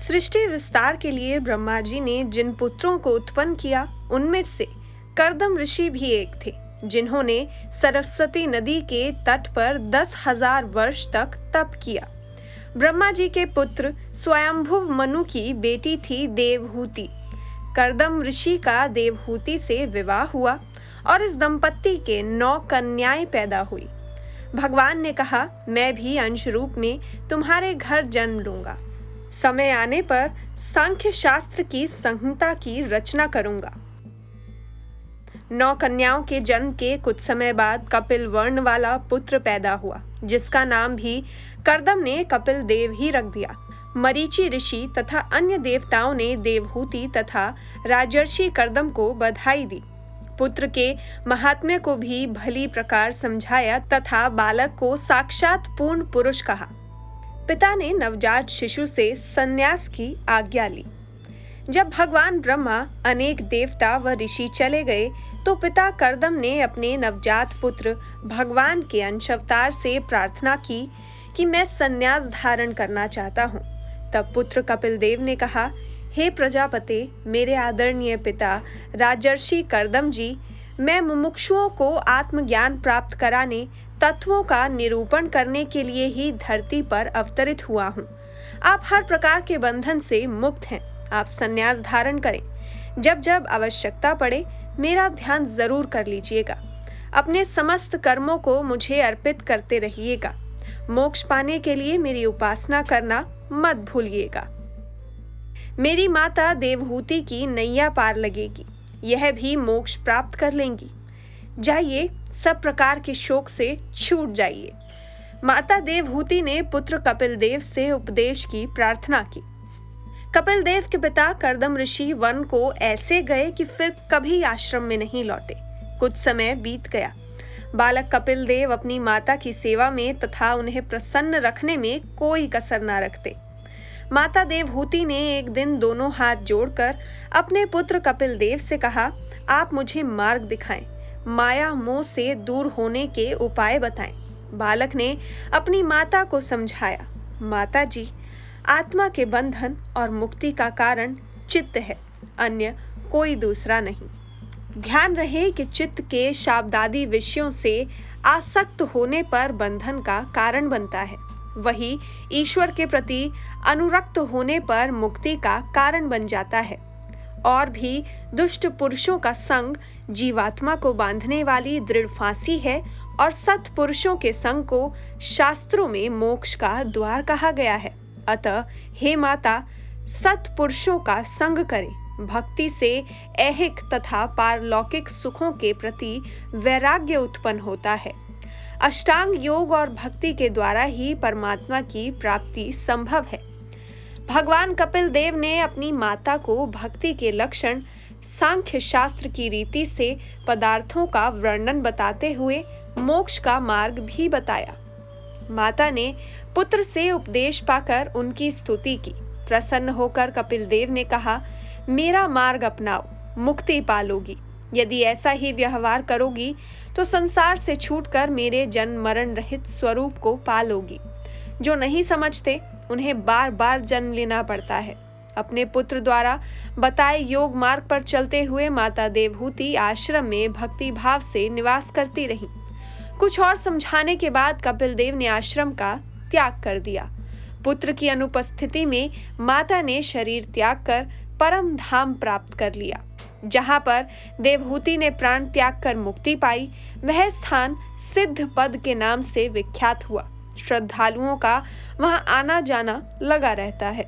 सृष्टि विस्तार के लिए ब्रह्मा जी ने जिन पुत्रों को उत्पन्न किया उनमें से कर्दम ऋषि भी एक थे, जिन्होंने सरस्वती नदी के तट पर 10,000 वर्ष तक तप किया। ब्रह्मा जी के पुत्र स्वयंभुव मनु की बेटी थी देवहूति। कर्दम ऋषि का देवहूति से विवाह हुआ और इस दंपत्ति के 9 कन्याएं पैदा हुई। भगवान ने कहा, मैं भी अंश रूप में तुम्हारे घर जन्म लूंगा। समय आने पर सांख्य शास्त्र की संहिता की रचना करूंगा। 9 कन्याओं के जन्म के कुछ समय बाद कपिल वर्ण वाला पुत्र पैदा हुआ, जिसका नाम भी कर्दम ने कपिल देव ही रख दिया। मरीचि ऋषि तथा अन्य देवताओं ने देवहूति तथा राजर्षि कर्दम को बधाई दी। पुत्र के महात्म्य को भी भली प्रकार समझाया तथा बालक को साक्षात पूर्ण पुरुष कहा। पिता ने नवजात शिशु से संन्यास की आज्ञा ली। जब भगवान ब्रह्मा, अनेक देवता व ऋषि चले गए तो पिता कर्दम ने अपने नवजात पुत्र भगवान के अंश अवतार से प्रार्थना की कि मैं संन्यास धारण करना चाहता हूँ। तब पुत्र कपिल देव ने कहा, हे प्रजापते, मेरे आदरणीय पिता राजर्षि कर्दम जी, मैं मुमुक्षुओं को आत्मज्ञान प्राप्त कराने, तत्वों का निरूपण करने के लिए ही धरती पर अवतरित हुआ हूँ। आप हर प्रकार के बंधन से मुक्त हैं। आप संन्यास धारण करें। जब जब आवश्यकता पड़े मेरा ध्यान जरूर कर लीजिएगा। अपने समस्त कर्मों को मुझे अर्पित करते रहिएगा। मोक्ष पाने के लिए मेरी उपासना करना मत भूलिएगा। मेरी माता देवहूति की नैया पार लगेगी, यह भी मोक्ष प्राप्त कर लेंगी। जाइए, सब प्रकार के शोक से छूट जाइए। माता देवहूति ने पुत्र कपिल देव से उपदेश की प्रार्थना की। कपिल देव के पिता कर्दम ऋषि वन को ऐसे गए कि फिर कभी आश्रम में नहीं लौटे। कुछ समय बीत गया। बालक कपिल देव अपनी माता की सेवा में तथा उन्हें प्रसन्न रखने में कोई कसर न रखते। माता देवहूति ने एक दिन दोनों हाथ जोड़कर अपने पुत्र कपिल देव से कहा, आप मुझे मार्ग दिखाएं, माया मोह से दूर होने के उपाय बताएं। बालक ने अपनी माता को समझाया, माता जी, आत्मा के बंधन और मुक्ति का कारण चित्त है, अन्य कोई दूसरा नहीं। ध्यान रहे कि चित्त के शाब्दादि विषयों से आसक्त होने पर बंधन का कारण बनता है, वही ईश्वर के प्रति अनुरक्त होने पर मुक्ति का कारण बन जाता है। और भी दुष्ट पुरुषों का संग जीवात्मा को बांधने वाली दृढ़ फांसी है और सत्पुरुषों के संग को शास्त्रों में मोक्ष का द्वार कहा गया है। अतः हे माता, सत्पुरुषों का संग करें। भक्ति से ऐहिक तथा पारलौकिक सुखों के प्रति वैराग्य उत्पन्न होता है। अष्टांग योग और भक्ति के द्वारा ही परमात्मा की प्राप्ति संभव है। भगवान कपिल देव ने अपनी माता को भक्ति के लक्षण सांख्य शास्त्र की रीति से पदार्थों का वर्णन बताते हुए मोक्ष का मार्ग भी बताया। माता ने पुत्र से उपदेश पाकर उनकी स्तुति की। प्रसन्न होकर कपिल देव ने कहा, मेरा मार्ग अपनाओ, मुक्ति पालोगी। यदि ऐसा ही व्यवहार करोगी तो संसार से छूटकर मेरे जन्म मरण रहित स्वरूप को पालोगी। जो नहीं समझते उन्हें बार बार जन्म लेना पड़ता है। अपने पुत्र द्वारा बताए योग मार्ग पर चलते हुए माता देवहूति आश्रम में भक्ति भाव से निवास करती रही। कुछ और समझाने के बाद कपिल देव ने आश्रम का त्याग कर दिया। पुत्र की अनुपस्थिति में माता ने शरीर त्याग कर परम धाम प्राप्त कर लिया। जहाँ पर देवहूति ने प्राण त्याग कर मुक्ति पाई, वह स्थान सिद्ध पद के नाम से विख्यात हुआ। श्रद्धालुओं का वहां आना जाना लगा रहता है।